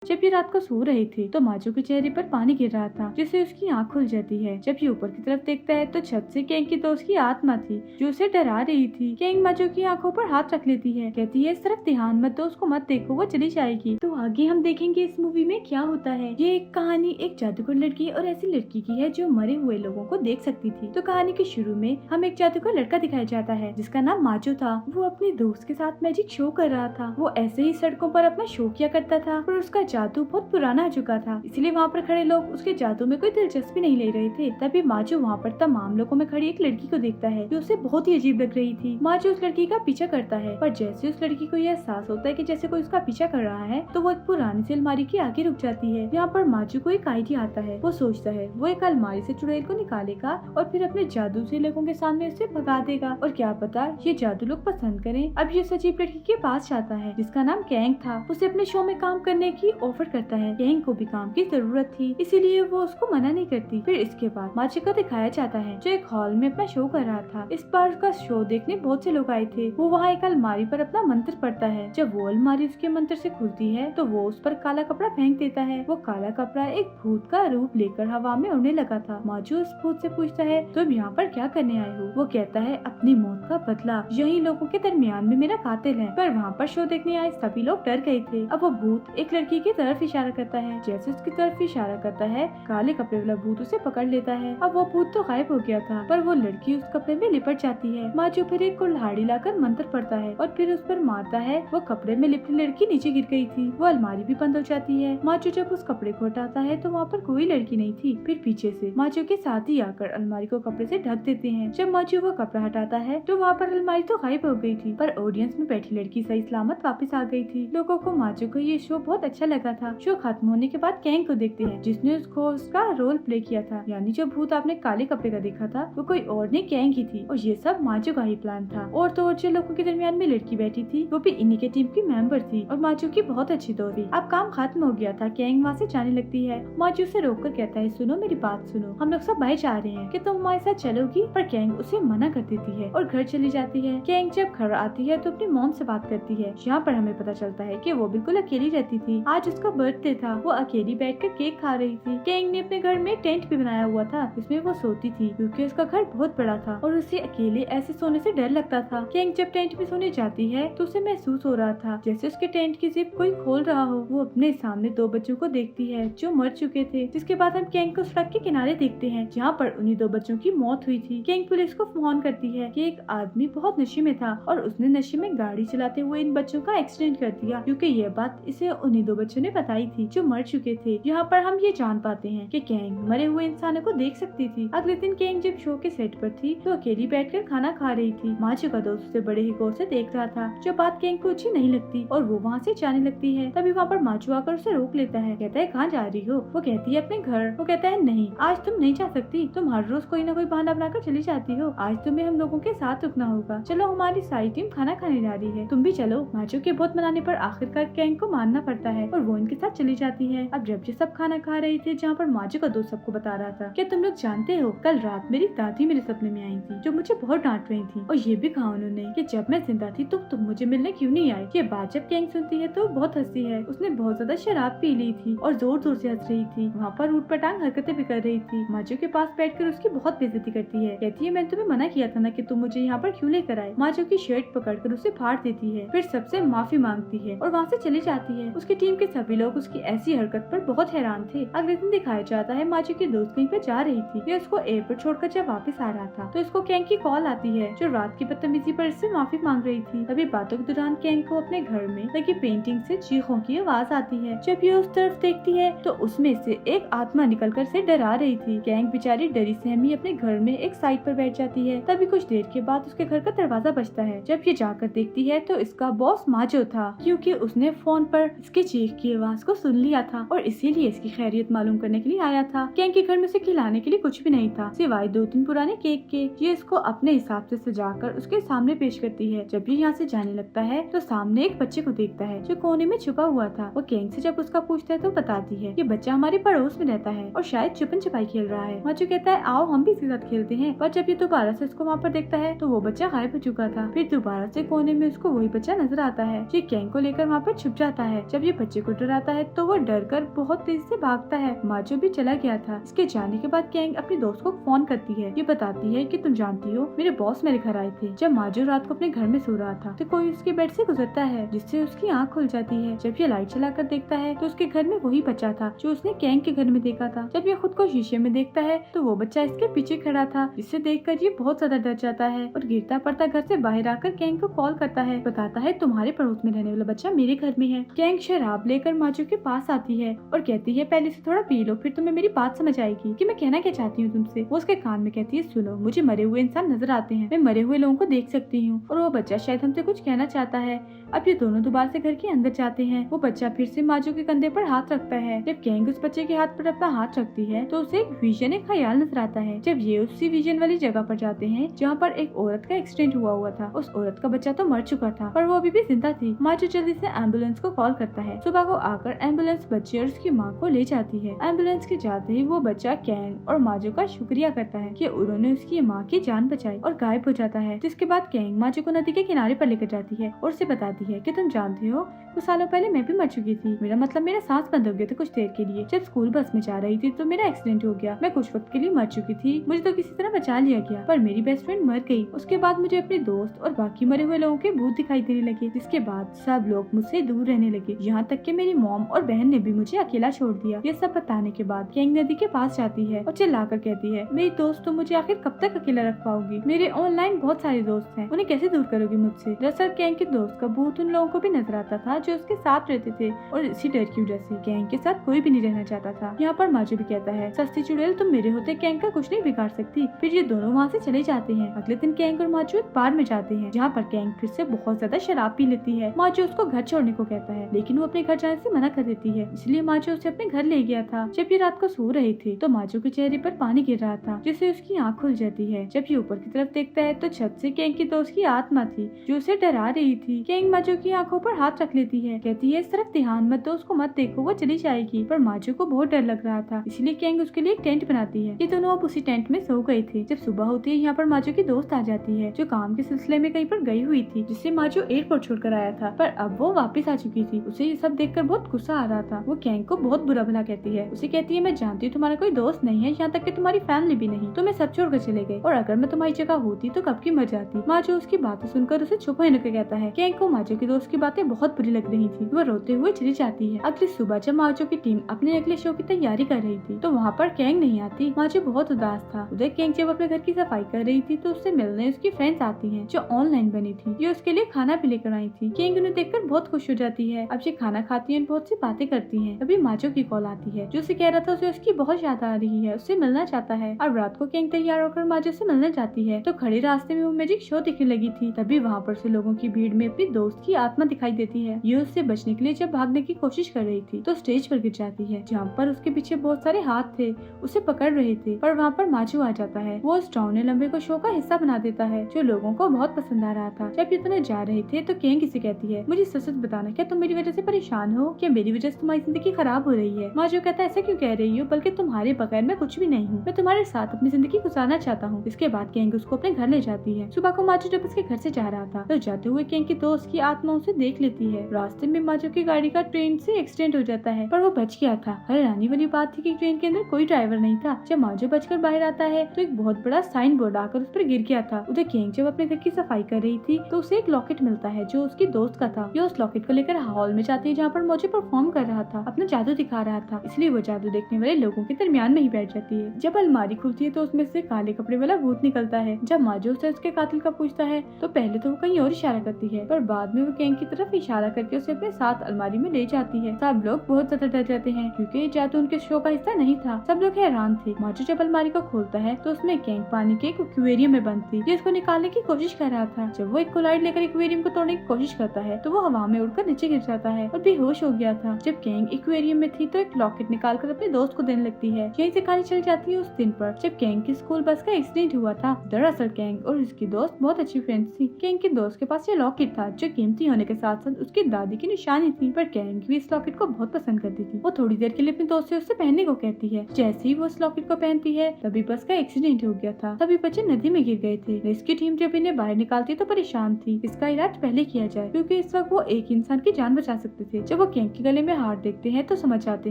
जब ये रात को सो रहे थे तो माजू के चेहरे पर पानी गिर रहा था, जिससे उसकी आंख खुल जाती है। जब ये ऊपर की तरफ देखता है तो छत से कैंग की दोस्त की आत्मा थी जो उसे डरा रही थी। कैंग माजू की आंखों पर हाथ रख लेती है, कहती है इस तरफ ध्यान मत दो, उसको मत देखो, वो चली जाएगी। तो आगे हम देखेंगे इस मूवी में क्या होता है। ये एक कहानी एक जादूगर लड़की और ऐसी लड़की की है जो मरे हुए लोगों को देख सकती थी। तो कहानी के शुरू में हम एक जादूगर लड़का दिखाया जाता है जिसका नाम माजू था। वो अपने दोस्त के साथ मैजिक शो कर रहा था। वो ऐसे ही सड़कों पर अपना शो किया करता था, पर उसका जादू बहुत पुराना आ चुका था, इसलिए वहाँ पर खड़े लोग उसके जादू में कोई दिलचस्पी नहीं ले रहे थे। तभी माजू वहाँ पर तमाम लोगों में खड़ी एक लड़की को देखता है जो उसे बहुत ही अजीब लग रही थी। माजू उस लड़की का पीछा करता है, पर जैसे उस लड़की को यह एहसास होता है कि जैसे कोई उसका पीछा कर रहा है तो वो एक पुरानी सी अलमारी के आगे रुक जाती है। यहाँ पर माजू को एक आइडिया आता है। वो सोचता है वो एक अलमारी से चुड़ैल को निकालेगा और फिर अपने जादू से लोगों के सामने उसे भगा देगा, और क्या पता ये जादू लोग पसंद करें। अब ये अजीब लड़की के पास जाता है जिसका नाम कैंग था। उसे अपने शो में काम करने की ऑफर करता है। कैंग को भी काम की जरूरत थी, इसीलिए वो उसको मना नहीं करती। फिर इसके बाद माजू को दिखाया जाता है जो एक हॉल में अपना शो कर रहा था। इस बार उसका शो देखने बहुत से लोग आए थे। वो वहाँ एक अलमारी पर अपना मंत्र पढ़ता है। जब वो अलमारी उसके मंत्र से खुलती है तो वो उस पर काला कपड़ा फेंक देता है। वो काला कपड़ा एक भूत का रूप लेकर हवा में उड़ने लगा था। माजू उस भूत से पूछता है तुम यहाँ पर क्या करने आए हो? वो कहता है अपनी मौत का बदला, यही लोगों के दरमियान में मेरा कातिल है। पर वहाँ पर शो देखने आए सभी लोग डर गए थे। अब वो भूत एक लड़की की तरफ इशारा करता है। जैसे उसकी तरफ इशारा करता है काले कपड़े वाला भूत उसे पकड़ लेता है। अब वो भूत तो गायब हो गया था, पर वो लड़की उस कपड़े में लिपट जाती है। माजू फिर एक कुल्हाड़ी लाकर मंत्र पढ़ता है और फिर उस पर मारता है। वो कपड़े में लिपटी लड़की नीचे गिर गई थी। वो अलमारी भी बंद हो जाती है। माजू जब उस कपड़े को हटाता है तो वहाँ पर कोई लड़की नहीं थी। फिर पीछे से माजू के साथी आकर अलमारी को कपड़े से ढक देते हैं। जब माजू वो कपड़ा हटाता है तो वहाँ पर अलमारी तो गायब हो गई थी, पर ऑडियंस में बैठी लड़की सही सलामत वापस आ गई थी। लोगों को माजू को ये शो बहुत अच्छा लगा था। शो खत्म होने के बाद कैंग को देखते हैं जिसने उसको उसका रोल प्ले किया था, यानी जो भूत आपने काले कपड़े का देखा था वो कोई और नहीं कैंग ही थी, और ये सब माजू का ही प्लान था। और तो और जो लोगों के दरमियान में लड़की बैठी थी वो भी इन्हीं के टीम की मेंबर थी और माजू की बहुत अच्छी दोस्त थी। अब काम खत्म हो गया था। कैंग वहाँ से जाने लगती है। माजू से रोक कर कहता है सुनो मेरी बात सुनो, हम लोग सब बाहर जा रहे हैं, कि तुम हमारे साथ चलोगी? पर कैंग उसे मना कर देती है और घर चली जाती है। कैंग जब घर आती है तो अपनी मॉम से बात करती है। यहाँ पर हमें पता चलता है कि वो बिल्कुल अकेली रहती थी। आज उसका बर्थडे था। वो अकेली बैठकर केक खा रही थी। कैंग ने अपने घर में टेंट भी बनाया हुआ था जिसमें वो सोती थी, क्योंकि उसका घर बहुत बड़ा था और उसे अकेले ऐसे सोने से डर लगता था। कैंग जब टेंट में सोने जाती है तो उसे महसूस हो रहा था जैसे उसके टेंट की जिप कोई खोल रहा हो। वो अपने सामने दो बच्चों को देखती है जो मर चुके थे। जिसके बाद हम कैंग को सड़क के किनारे देखते हैं जहाँ पर उन्हीं दो बच्चों की मौत हुई थी। कैंग पुलिस को फोन करती है कि एक आदमी बहुत नशे में था और उसने नशे में गाड़ी चलाते हुए इन बच्चों का एक्सीडेंट कर दिया, क्योंकि यह बात इसे उन्हीं दो बच्चों ने बताई थी जो मर चुके थे। यहाँ पर हम ये जान पाते हैं कि कैंग मरे हुए इंसानों को देख सकती थी। अगले दिन कैंग जब शो के सेट पर थी तो अकेली बैठकर खाना खा रही थी। माजू का दोस्त उसे बड़े ही गौर से देख रहा था। जो बात कैंग को अच्छी नहीं लगती और वो वहाँ से जाने लगती है। तभी वहाँ पर माजू आकर उसे रोक लेता है। कहता है कहाँ जा रही हो? वो कहती है अपने घर। वो कहता है नहीं, आज तुम नहीं जा सकती, तुम हर रोज कोई ना कोई बहाना बनाकर चली जाती हो। आज तुम्हें हम लोगों के साथ रुकना होगा। चलो हमारी सारी टीम खाना खाने जा रही है, तुम भी चलो। माजू के बहुत मनाने पर आखिरकार कैंग को मानना पड़ता है और वो इनके साथ चली जाती है। अब जब ये सब खाना खा रही थी जहाँ पर माजू का दोस्त सबको बता रहा था कि तुम लोग जानते हो कल रात मेरी दादी मेरे सपने में आई थी जो मुझे बहुत डांट रही थी, और ये भी कहा उन्होंने कि जब मैं जिंदा थी तो तुम मुझे मिलने क्यों नहीं आई। ये बात जब कैंग सुनती है तो बहुत हंसती है। उसने बहुत ज्यादा शराब पी ली थी और जोर जोर से हंस रही थी। वहाँ पर ऊट पटांग हरकतें भी कर रही थी। माजू के पास बैठकर उसकी बहुत बेइज्जती करती है। कहती है मैंने तुम्हें मना किया था ना कि तुम मुझे यहाँ पर क्यों लेकर आए। माजू की शर्ट पकड़कर उसे फाड़ देती है, फिर सबसे माफी मांगती है और वहाँ से चली जाती है। उसकी टीम के सभी लोग उसकी ऐसी हरकत पर बहुत हैरान थे। अगले दिन दिखाया जाता है माजू की दोस्त कहीं पर जा रही थी। ये उसको एयरपोर्ट छोड़कर जब वापस आ रहा था तो इसको कैंग की कॉल आती है जो रात की बदतमीजी पर इससे माफी मांग रही थी। तभी बातों के दौरान कैंग को अपने घर में लगी पेंटिंग से चीखों की आवाज आती है। जब ये उस तरफ देखती है तो उसमें से एक आत्मा निकलकर से डरा रही थी। कैंग बेचारी डरी सहमी अपने घर में एक साइड पर बैठ जाती है। तभी कुछ देर के बाद उसके घर का दरवाजा बजता है। जब ये जाकर देखती है तो इसका बॉस माजू था, क्योंकि उसने फोन पर इसके चीख की आवाज को सुन लिया था और इसीलिए इसकी खैरियत मालूम करने के लिए आया था। कैंग के घर में उसे खिलाने के लिए कुछ भी नहीं था सिवाय 2-3 पुराने केक के। ये इसको अपने हिसाब से सजाकर उसके सामने पेश करती है। जब ये यहाँ से जाने लगता है तो सामने एक बच्चे को देखता है जो कोने में छुपा हुआ था। वो कैंग से जब उसका पूछता है तो बताती है ये बच्चा हमारे पड़ोस में रहता है और शायद छुपन छुपाई खेल रहा है। माजू कहता है आओ हम भी इसके साथ खेलते हैं, पर जब ये दोबारा से उसको वहाँ पर देखता है तो वो बच्चा गायब हो चुका था। फिर दोबारा से कोने में उसको वही बच्चा नजर आता है। ये कैंग को लेकर वहाँ पर छुप जाता है। जब ये बच्चे को को डराता है तो वो डर कर बहुत तेजी से भागता है। माजो भी चला गया था। इसके जाने के बाद कैंग अपने दोस्त को फोन करती है। ये बताती है कि तुम जानती हो मेरे बॉस मेरे घर आए थे। जब माजो रात को अपने घर में सो रहा था तो कोई उसके बेड से गुजरता है, जिससे उसकी आँख खुल जाती है। जब ये लाइट चलाकर देखता है तो उसके घर में वही बच्चा था जो उसने कैंग के घर में देखा था। जब ये खुद को शीशे में देखता है तो वो बच्चा इसके पीछे खड़ा था, जिससे देखकर ये बहुत ज्यादा डर जाता है और गिरता पड़ता घर से बाहर आकर कैंग को कॉल करता है। बताता है तुम्हारे पड़ोस में रहने वाला बच्चा मेरे घर में है। कैंग शराब लेकर माजो के पास आती है और कहती है पहले से थोड़ा पी लो, फिर तुम्हें मेरी बात समझ आएगी कि मैं कहना क्या चाहती हूँ तुमसे। वो उसके कान में कहती है सुनो, मुझे मरे हुए इंसान नजर आते हैं, मैं मरे हुए लोगों को देख सकती हूँ और वो बच्चा शायद हमसे कुछ कहना चाहता है। अब ये दोनों दोबारा से घर के अंदर जाते हैं। वो बच्चा फिर से माजो के कंधे पर हाथ रखता है। जब कैंग उस बच्चे के हाथ पर अपना हाथ रखती है तो उसे एक विजन, एक ख्याल नजर आता है। जब ये उसी विजन वाली जगह पर जाते हैं जहाँ पर एक औरत का एक्सीडेंट हुआ था। उस औरत का बच्चा तो मर चुका था पर वो अभी भी जिंदा थी। माजो जल्दी से एम्बुलेंस को कॉल करता है। सुबह को आकर एम्बुलेंस बच्चे और उसकी माँ को ले जाती है। एम्बुलेंस के जाते ही वो बच्चा कैंग और माजो का शुक्रिया करता है कि उन्होंने उसकी माँ की जान बचाई और गायब हो जाता है। जिसके बाद कैंग माजो को नदी के किनारे पर लेकर जाती है और उसे बताती है कि तुम जानते हो कुछ सालों पहले मैं भी मर चुकी थी। मेरा मतलब मेरा सांस बंद हो गया था कुछ देर के लिए। जब स्कूल बस में जा रही थी तो मेरा एक्सीडेंट हो गया। मैं कुछ वक्त के लिए मर चुकी थी, मुझे तो किसी तरह बचा लिया गया, पर मेरी बेस्ट फ्रेंड मर गई। उसके बाद मुझे अपने दोस्त और बाकी मरे हुए लोगों के भूत दिखाई देने लगे, जिसके बाद सब लोग मुझसे दूर रहने लगे, यहाँ तक कि मेरी मॉम और बहन ने भी मुझे अकेला छोड़ दिया। ये सब बताने के बाद कैंग नदी के पास जाती है और चिल्लाकर कहती है मेरी दोस्त तो मुझे आखिर कब तक अकेला रख पाओगी? मेरे ऑनलाइन बहुत सारे दोस्त हैं, उन्हें कैसे दूर करोगी मुझसे? दरअसल कैंग के दोस्त का भूत उन लोगों को भी नजर आता था जो उसके साथ रहते थे और इसी डर की वजह से कैंग के साथ कोई भी नहीं रहना चाहता था। यहाँ पर माजो भी कहता है सस्ती चुड़ैल, तुम मेरे होते कैंग का कुछ नहीं बिगाड़ सकती। फिर ये दोनों वहाँ से चले जाते हैं। अगले दिन कैंग और माजो एक बार में जाते हैं जहाँ पर कैंग फिर से बहुत ज्यादा शराब पी लेती है। माजो उसको घर छोड़ने को कहता है लेकिन वो अपने घर जाने से मना कर देती है, इसलिए माजो उसे अपने घर ले गया था। जब ये रात को सो रहे थे तो माजो के चेहरे पर पानी गिर रहा था, जिससे उसकी आँख खुल जाती है। जब ये ऊपर की तरफ देखता है तो छत से कैंग की दोस्त की आत्मा थी जो उसे डरा रही थी। कैंग माजो की आंखों पर हाथ रख लेती है, कहती है इस तरफ ध्यान मत दो, उसको मत देखो, वो चली जाएगी। पर माजो को बहुत डर लग रहा था, इसलिए कैंग उसके लिए एक टेंट बनाती है। ये दोनों अब उसी टेंट में सो गए थे। जब सुबह होती है यहाँ पर माजो की दोस्त आ जाती है जो काम के सिलसिले में कहीं पर गई हुई थी, जिससे माजो एयरपोर्ट छोड़कर आया था, पर अब वो वापस आ चुकी थी। उसे ये सब देखकर बहुत गुस्सा आ रहा था। वो कैंग को बहुत बुरा भला कहती है। उसे कहती है मैं जानती हूँ तुम्हारा कोई दोस्त नहीं है, यहाँ तक कि तुम्हारी फैमिली भी नहीं, तो मैं सब छोड़कर चले गए, और अगर मैं तुम्हारी जगह होती तो कब की मर जाती। माजो उसकी बातें सुनकर उसे चुप होने को कहता है। कैंग को माजो की दोस्त की बातें बहुत बुरी लग रही थी, वो रोते हुए चली जाती है। अगली सुबह जब माजो की टीम अपने अगले शो की तैयारी कर रही थी तो वहाँ पर कैंग नहीं आती। माजो बहुत उदास था। उधर कैंग जब अपने घर की सफाई कर रही थी तो उससे मिलने उसकी फ्रेंड्स आती हैं जो ऑनलाइन बनी थी। ये उसके लिए खाना भी लेकर आई थी। कैंग उन्हें देखकर बहुत खुश हो जाती है। अब ये खाना खाती है, बहुत सी बातें करती है। तभी माजो की कॉल आती है जो उसे कह रहा था उसे उसकी बहुत याद आ रही है, उससे मिलना चाहता है। अब रात को कैंग तैयार होकर माजो से मिलने जाती है तो खड़े रास्ते में वो मैजिक शो दिखने लगी थी। तभी वहाँ पर से लोगों की भीड़ में अपनी दोस्त की आत्मा दिखाई देती है। ये उससे बचने के लिए जब भागने की कोशिश कर रही थी तो स्टेज पर गिर जाती है जहाँ पर उसके पीछे बहुत सारे हाथ थे, उसे पकड़ रहे थे, पर वहाँ पर माजो आ जाता है। वो उस ड्रोने लंबे को शो का हिस्सा बना देता है जो लोगों को बहुत पसंद आ रहा था। जब ये दोनों जा रहे थे तो कैंग इसे कहती है मुझे सच बताना, क्या तुम मेरी वजह से परेशान हो? क्या मेरी वजह से तुम्हारी जिंदगी खराब हो रही है? माजो कहता है ऐसा क्यों कह रही हो, बल्कि तुम्हारे बगैर मैं कुछ भी नहीं हूँ, मैं तुम्हारे साथ अपनी जिंदगी गुजारना चाहता हूँ। इसके बाद कैंग उसको अपने घर ले जाती है। सुबह को माजो जब उसके घर से जा रहा था तो जाते हुए कैंग की दोस्त की आत्मा उसे देख लेती है। रास्ते में माजो की गाड़ी का ट्रेन से एक्सीडेंट हो जाता है पर वो बच गया था। हैरानी वाली बात थी कि ट्रेन के अंदर कोई ड्राइवर नहीं था। जब माजो बचकर बाहर आता है तो एक बहुत बड़ा साइन बोर्ड आकर उस पर गिर गया था। उधर कैंग जब अपने घर की सफाई कर रही थी तो उसे एक लॉकेट मिलता है जो उसकी दोस्त का था। ये उस लॉकेट को लेकर हॉल में जाती है जहाँ पर माजो परफॉर्म कर रहा था, अपना जादू दिखा रहा था, इसलिए वो जादू देखने वाले लोगों के दरमियान में ही बैठ जाती है। जब अलमारी खुलती है तो उसमें से काले कपड़े वाला भूत निकलता है। जब माजो से उसके कातिल का पूछता है तो पहले तो वो कहीं और इशारा करती है, पर बाद में वो कैंग की तरफ इशारा करके उसे अपने साथ अलमारी में ले जाती है। सब लोग बहुत ज्यादा डर जाते हैं क्योंकि जादू उनके शो का हिस्सा नहीं था। सब लोग हैरान थे। माजो जब अलमारी को खोलता है तो उसमें कैंग पानी के एक एक्वेरियम में बंद थी, जिसको निकालने की कोशिश कर रहा था। जब वो एक कोलाइड लेकर एक्वेरियम को तोड़ने की कोशिश करता है तो वो हवा में उड़कर नीचे गिर जाता है और बेहोश हो गया था। जब कैंग एक्वेरियम में थी तो एक लॉकेट निकालकर अपने दोस्त को देने लगती है। यहीं से कहानी चल जाती है उस दिन पर जब कैंग की स्कूल बस का एक्सीडेंट हुआ था। दरअसल कैंग और उसकी दोस्त बहुत अच्छी फ्रेंड्स थी। कैंग के दोस्त के पास ये लॉकेट था जो कीमती होने के साथ साथ उसकी दादी की निशानी थी, पर कैंग भी इस लॉकेट को बहुत पसंद करती थी। वो थोड़ी देर के लिए अपने दोस्त से उससे पहनने को कहती है। जैसे ही वो उस लॉकेट को पहनती है तभी बस का एक्सीडेंट हो गया था। तभी बच्चे नदी में गिर गए थे। रेस्क्यू टीम जब इन्हें बाहर निकालती तो परेशान थी। इसका इलाज पहले किया जाए क्योंकि इस वक्त वो एक इंसान की जान बचा सकते थे। जब वो केंग के गले में हार देखते हैं तो समझ आते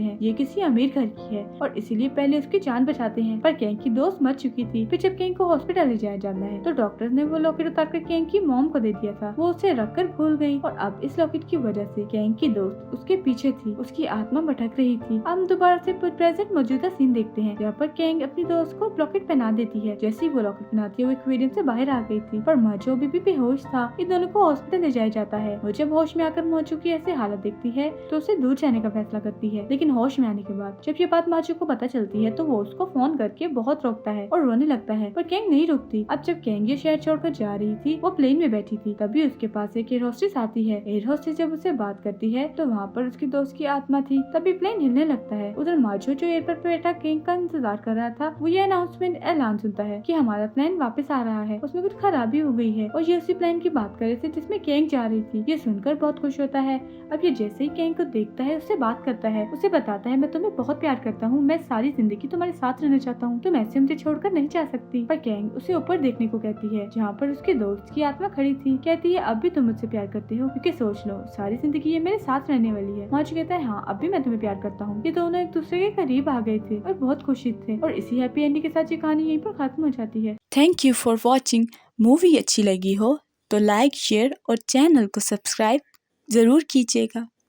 हैं ये किसी अमीर घर की है और इसीलिए पहले उसकी जान बचाते हैं। पर केंग की दोस्त मर चुकी थी। फिर जब केंग को हॉस्पिटल ले जाया जाना है तो डॉक्टर ने वो लॉकेट उतार कर केंग की मॉम को दे दिया था। वो उसे रखकर भूल गई और अब इस लॉकेट की वजह से केंग की दोस्त उसके पीछे थी। उसकी आत्मा भटक रही थी। हम दोबारा से प्रेजेंट मौजूदा सीन देखते हैं जहाँ पर केंग अपनी दोस्त को लॉकेट पहना देती है। जैसे ही वो लॉकेट पहनाती है वो एक्वेरियम से बाहर आ गई थी पर माजो अभी भी बेहोश था। इन दोनों को हॉस्पिटल ले जाया जाता है। वो जब होश में आकर माजो की ऐसी हालत देखती है तो उसे दूर जाने का फैसला करती है। लेकिन होश में आने के बाद जब ये बात माजो को पता चलती है तो वो उसको फोन करके बहुत रोकता है और रोने लगता है पर केंग नहीं रुकती। अब जब केंग ये शहर छोड़कर जा रही थी वो प्लेन में बैठी थी तभी उसके पास एक एयर होस्टेस आती है। एयर होस्टेस जब उसे बात करती है तो वहाँ पर उसकी दोस्त की आत्मा थी। तभी प्लेन हिलने लगता है। उधर माजो जो एयरपोर्ट पर बैठा केंग का इंतजार कर रहा था वो ये अनाउंसमेंट ऐलान सुनता है कि हमारा प्लेन वापस आ रहा है। उसमें कुछ खराबी हो गई है और ये उसी प्लेन की बात कर रहे थे जिसमें केंग जा रही थी। ये सुनकर बहुत खुश होता है। अब ये जैसे ही केंग को देखता है उससे बात करता है। उसे बताता है मैं तुम्हें बहुत प्यार करता हूँ। मैं सारी जिंदगी तुम्हारे साथ रहना चाहता हूँ। तुम ऐसे मुझे छोड़कर नहीं जा सकती। पर केंग उसे ऊपर देखने को कहती है जहाँ पर उसके दोस्त की आत्मा खड़ी थी। कहती है अब भी तुम मुझसे प्यार करते हो क्योंकि सोच लो सारी जिंदगी ये मेरे साथ रहने वाली है। माजो कहता है हाँ अब भी मैं तुम्हें प्यार करता हूँ। ये दोनों एक दूसरे के करीब आ गए थे और बहुत खुशी थे और इसी हैप्पी एंडिंग के साथ ये कहानी यहीं पर खत्म हो जाती है। Thank you for watching. Movie अच्छी लगी हो तो लाइक शेयर और चैनल को सब्सक्राइब जरूर कीजिएगा।